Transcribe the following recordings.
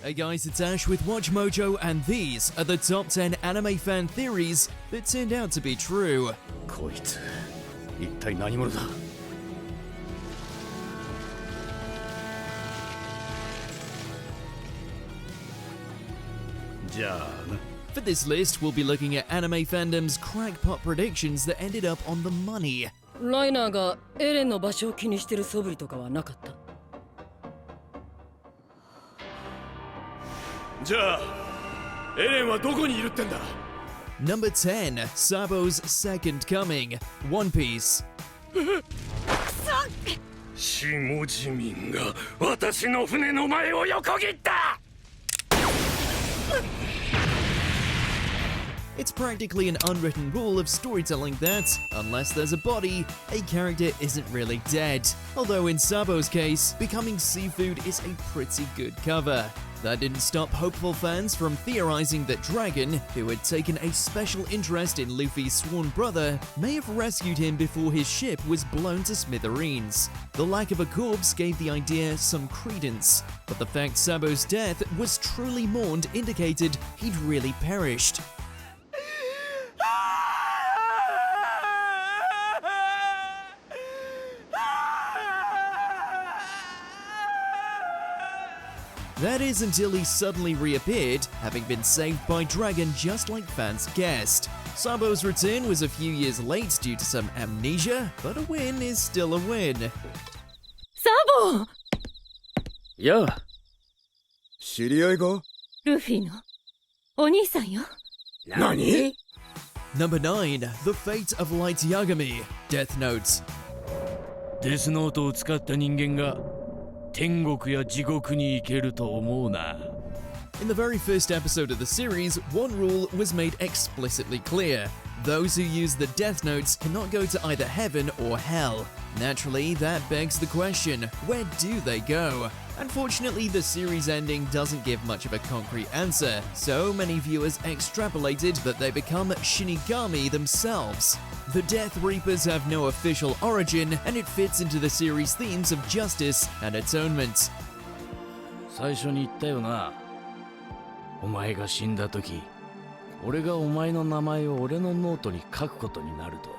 Hey guys, it's Ash with WatchMojo, and these are the top 10 anime fan theories that turned out to be true. こいつ一体何者だ。じゃあな。 For this list, we'll be looking at anime fandom's crackpot predictions that ended up on the money. ライナーがエレンの場所を気にしてる素振りとかはなかった。じゃあエレンはどこにいるってんだ。 Number 10, Sabo's Second Coming, One Piece. 下地民が私の船の前を横切った。 It's practically an unwritten rule of storytelling that, unless there's a body, a character isn't really dead. Although in Sabo's case, becoming seafood is a pretty good cover. That didn't stop hopeful fans from theorizing that Dragon, who had taken a special interest in Luffy's sworn brother, may have rescued him before his ship was blown to smithereens. The lack of a corpse gave the idea some credence, but the fact Sabo's death was truly mourned indicated he'd really perished. That is until he suddenly reappeared, having been saved by Dragon just like fans guessed. Sabo's return was a few years late due to some amnesia, but a win is still a win. サボやあ。知り合いが？ルフィのお兄さんよ。何？ Number 9, The Fate of Light Yagami, Death Note. デスノートを使った人間が天国や地獄に行けると思うな。 In the very first episode of the series, one rule was made explicitly clear. Those who use the Death Notes cannot go to either heaven or hell. Naturally, that begs the question, where do they go? Unfortunately, the series ending doesn't give much of a concrete answer, so many viewers extrapolated that they become Shinigami themselves. The Death Reapers have no official origin, and it fits into the series' themes of justice and atonement. 最初に言ったよな。お前が死んだ時、俺がお前の名前を俺のノートに書くことになると。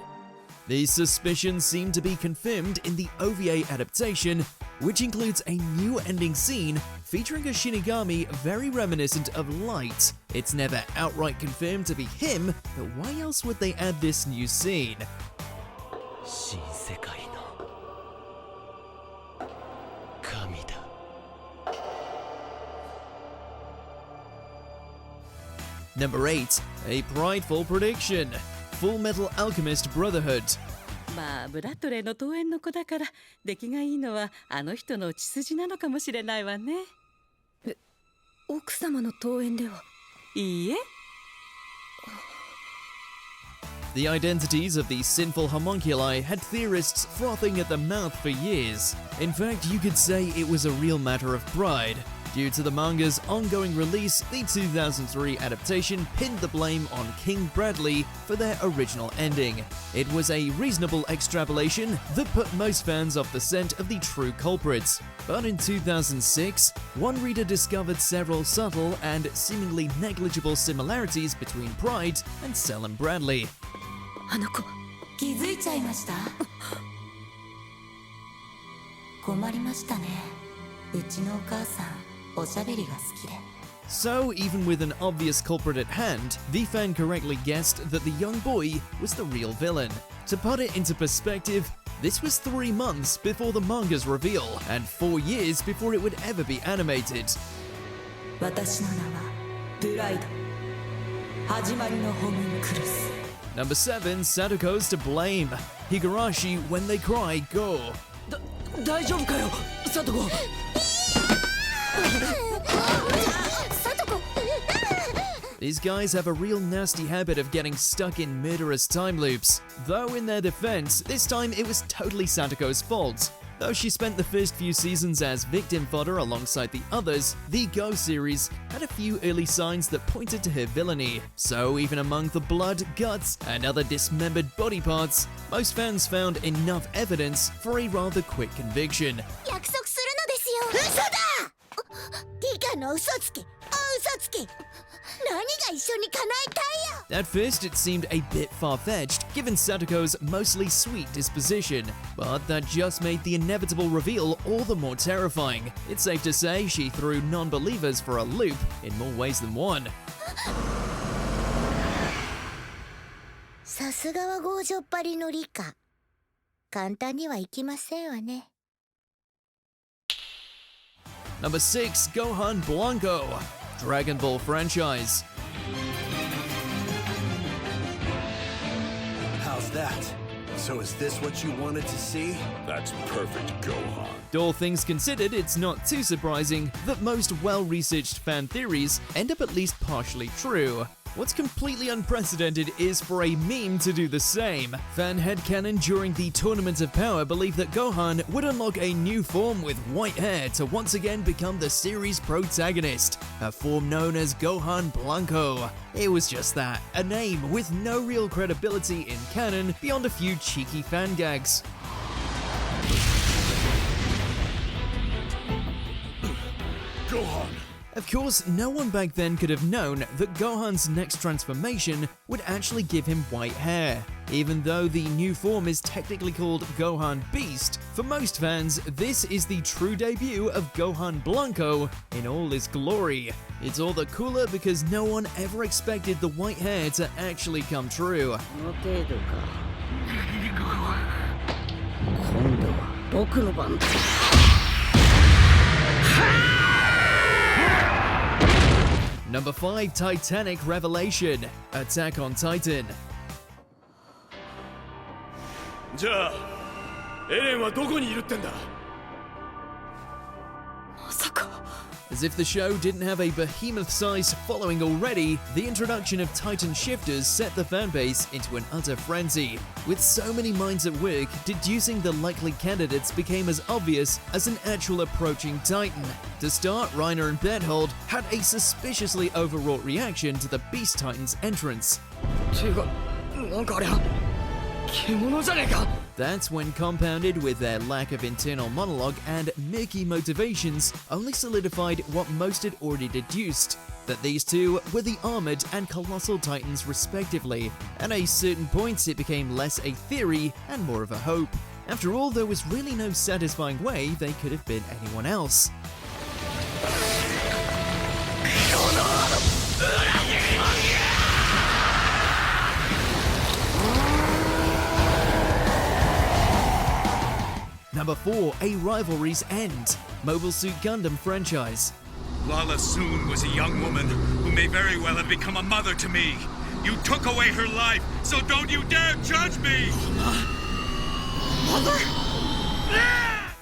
These suspicions seem to be confirmed in the OVA adaptation, which includes a new ending scene featuring a Shinigami very reminiscent of Light. It's never outright confirmed to be him, but why else would they add this new scene? 新世界の神だ。 Number 8, a prideful prediction. Full Metal Alchemist Brotherhood. まあブラッドレーの遠縁の子だから出来がいいのはあの人の血筋なのかもしれないわね。奥様の遠縁では？いいえ。The identities of these sinful homunculi had theorists frothing at the mouth for years. In fact, you could say it was a real matter of pride. Due to the manga's ongoing release, the 2003 adaptation pinned the blame on King Bradley for their original ending. It was a reasonable extrapolation that put most fans off the scent of the true culprits. But in 2006, one reader discovered several subtle and seemingly negligible similarities between Pride and Selim Bradley. あの子気づいちゃいました。困りましたね。うちのお母さんおしゃべりが好きで。 So, even with an obvious culprit at hand, the fan correctly guessed that the young boy was the real villain. To put it into perspective, this was 3 months before the manga's reveal, and 4 years before it would ever be animated. 私の名はブライド。始まりのホムンクルス。 Number 7, Satoko's to blame. Higurashi, when they cry, go. 大丈夫かよ、サトコ。These guys have a real nasty habit of getting stuck in murderous time loops. Though in their defense, this time it was totally Satoko's fault. Though she spent the first few seasons as victim fodder alongside the others, the Go series had a few early signs that pointed to her villainy. So even among the blood, guts, and other dismembered body parts, most fans found enough evidence for a rather quick conviction. 約束するのですよ。嘘だ。ティカの嘘つき、嘘つき。何が一緒に叶えたいよ。 At first, it seemed a bit far-fetched, given Satoko's mostly sweet disposition, but that just made the inevitable reveal all the more terrifying. It's safe to say she threw non-believers for a loop in more ways than one. さすがは強情っぱりのリカ。簡単にはいきませんわね。Number 6, Gohan Blanco, Dragon Ball franchise. How's that? So is this what you wanted to see? That's perfect, Gohan. All things considered, it's not too surprising that most well-researched fan theories end up at least partially true. What's completely unprecedented is for a meme to do the same. Fan headcanon during the Tournament of Power believed that Gohan would unlock a new form with white hair to once again become the series' protagonist, a form known as Gohan Blanco. It was just that, a name with no real credibility in canon beyond a few cheeky fan gags. Gohan. Of course, no one back then could have known that Gohan's next transformation would actually give him white hair. Even though the new form is technically called Gohan Beast, for most fans, this is the true debut of Gohan Blanco in all his glory. It's all the cooler because no one ever expected the white hair to actually come true. この程度か。今度は僕の番だ。 Number 5, Titanic Revelation, Attack on Titan. じゃあエレンはどこにいるってんだ。まさか。 As if the show didn't have a behemoth-sized following already, the introduction of Titan shifters set the fanbase into an utter frenzy. With so many minds at work, deducing the likely candidates became as obvious as an actual approaching Titan. To start, Reiner and Berthold had a suspiciously overwrought reaction to the Beast Titan's entrance. てか、なんかあれは獣じゃねえか。 That's when compounded with their lack of internal monologue and murky motivations only solidified what most had already deduced, that these two were the armored and colossal titans respectively. At a certain point it became less a theory and more of a hope. After all, there was really no satisfying way they could have been anyone else. Number 4, A Rivalry's End, Mobile Suit Gundam franchise. Lala Soon was a young woman who may very well have become a mother to me. You took away her life, so don't you dare judge me! Mother?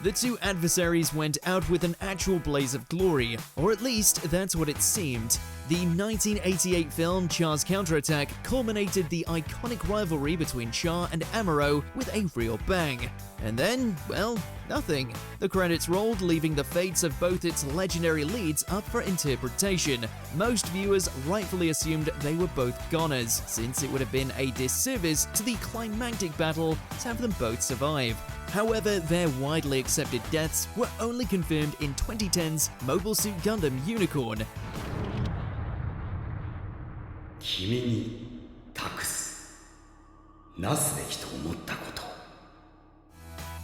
The two adversaries went out with an actual blaze of glory, or at least that's what it seemed. The 1988 film Char's Counterattack culminated the iconic rivalry between Char and Amuro with a real bang. And then, well, nothing. The credits rolled, leaving the fates of both its legendary leads up for interpretation. Most viewers rightfully assumed they were both goners, since it would have been a disservice to the climactic battle to have them both survive. However, their widely accepted deaths were only confirmed in 2010's Mobile Suit Gundam Unicorn. 君に託す。なすべきと思ったこと。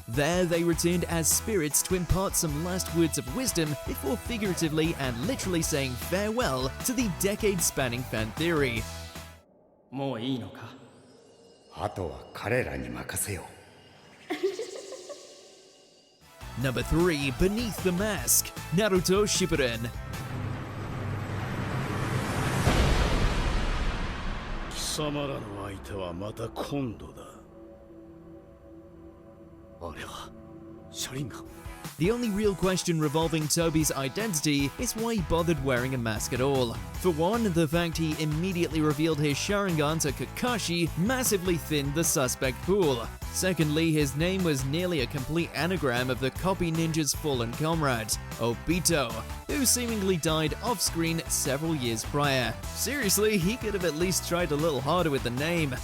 There, they returned as spirits to impart some last words of wisdom before figuratively and literally saying farewell to the decade-spanning fan theory. もういいのか？あとは彼らに任せよう。 Number 3, Beneath the Mask, Naruto Shippuden. 貴様らの相手はまた今度だ。あれは車輪が。 The only real question revolving Toby's identity is why he bothered wearing a mask at all. For one, the fact he immediately revealed his Sharingan to Kakashi massively thinned the suspect pool. Secondly, his name was nearly a complete anagram of the copy ninja's fallen comrade, Obito, who seemingly died off-screen several years prior. Seriously, he could have at least tried a little harder with the name.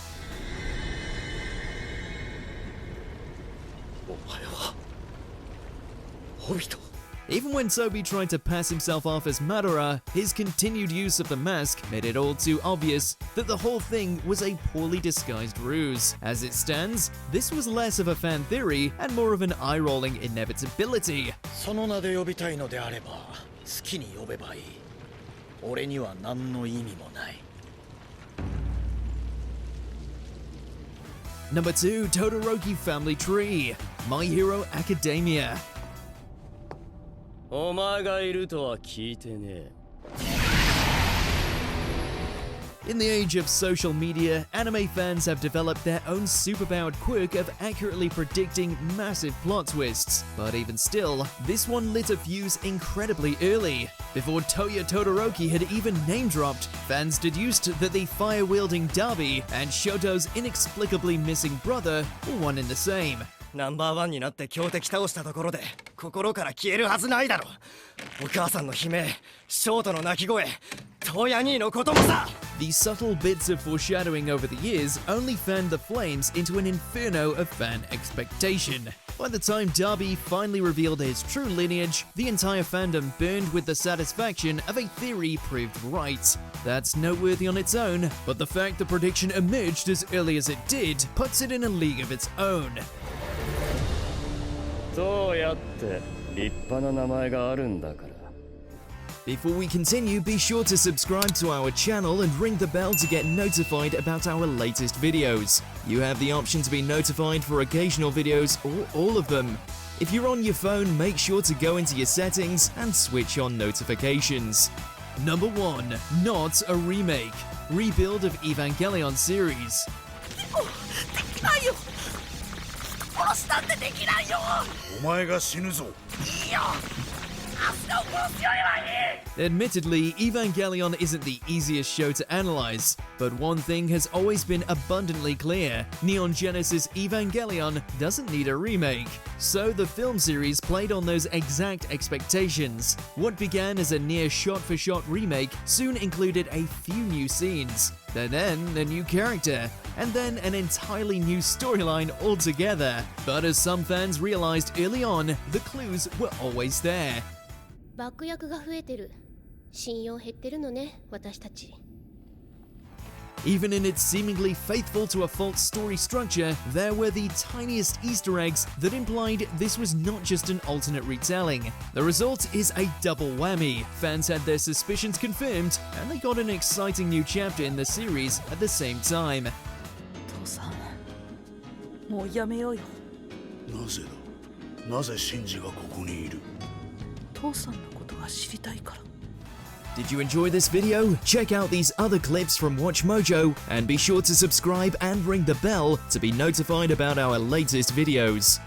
Even when Toby tried to pass himself off as Madara, his continued use of the mask made it all too obvious that the whole thing was a poorly disguised ruse. As it stands, this was less of a fan theory and more of an eye-rolling inevitability. その名で呼びたいのであれば、好きに呼べばいい。俺には何の意味もない。Number 2, Todoroki Family Tree, My Hero Academia. お前がいるとは聞いてねえ。In the age of social media, anime fans have developed their own superpowered quirk of accurately predicting massive plot twists. But even still, this one lit a fuse incredibly early. Before Toya Todoroki had even name-dropped, fans deduced that the fire-wielding Dabi and Shoto's inexplicably missing brother were one and the same. ナンバー1になって強敵倒したところで心から消えるはずないだろ。お母さんの悲鳴、ショートの泣き声、トーヤ兄のこともさ。 These subtle bits of foreshadowing over the years only fanned the flames into an inferno of fan expectation. By the time Darby finally revealed his true lineage, the entire fandom burned with the satisfaction of a theory proved right. That's noteworthy on its own, but the fact the prediction emerged as early as it did puts it in a league of its own. そうやって立派な名前があるんだから。 Before we continue, be sure to subscribe to our channel and ring the bell to get notified about our latest videos. You have the option to be notified for occasional videos or all of them. If you're on your phone, make sure to go into your settings and switch on notifications. Number 1. Not a remake. Rebuild of Evangelion series. 殺したってできないよ。お前が死ぬぞ。いいよ。明日を殺すよりはいい。 Admittedly, Evangelion isn't the easiest show to analyze, but one thing has always been abundantly clear: Neon Genesis Evangelion doesn't need a remake. So the film series played on those exact expectations. What began as a near shot-for-shot remake soon included a few new scenes, then a new character, and then an entirely new storyline altogether. But as some fans realized early on, the clues were always there. バック役が増えてる。信用減ってるのね、私たち。 Even in its seemingly faithful to a fault story structure, there were the tiniest Easter eggs that implied this was not just an alternate retelling. The result is a double whammy. Fans had their suspicions confirmed, and they got an exciting new chapter in the series at the same time. 父さん、もうやめようよ。なぜだ。なぜシンジがここにいる。父さんのことが知りたいから。 Did you enjoy this video? Check out these other clips from WatchMojo and be sure to subscribe and ring the bell to be notified about our latest videos.